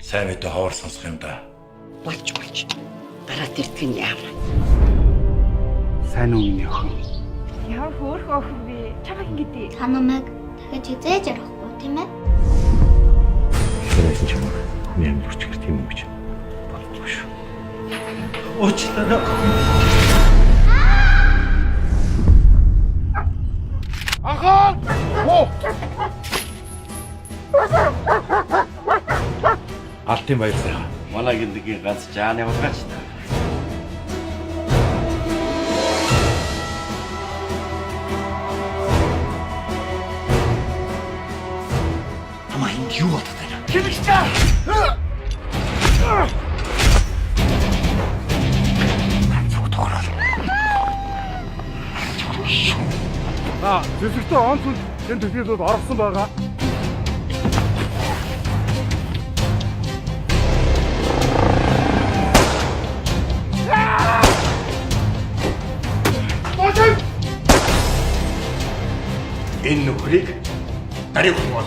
Сайн мэдээ ховор сонсох юм да. Болж. Гараад ирдэг нь яамаа. Сайн уу миний охин? Ямар хөөрхөн охин бэ? Чамайг ингэдэй. Та намайг дахиж хизээж ярихгүй тийм ээ? Тэрээс ч юм уу. Миний амьд үрчгэр тийм юм гэж бодлоо шүү. Уучлаарай. Анхан! Оо! Алтын баяр сайхан. Манай гиндэгийн ганц жааны яваач та. Хамаа энд юу болоод байна? Хэлчихээ! Зэвсэгтэй он сүл энэ төлөвлөлд орсон байгаа. Энэ нөхрийг дарыг бол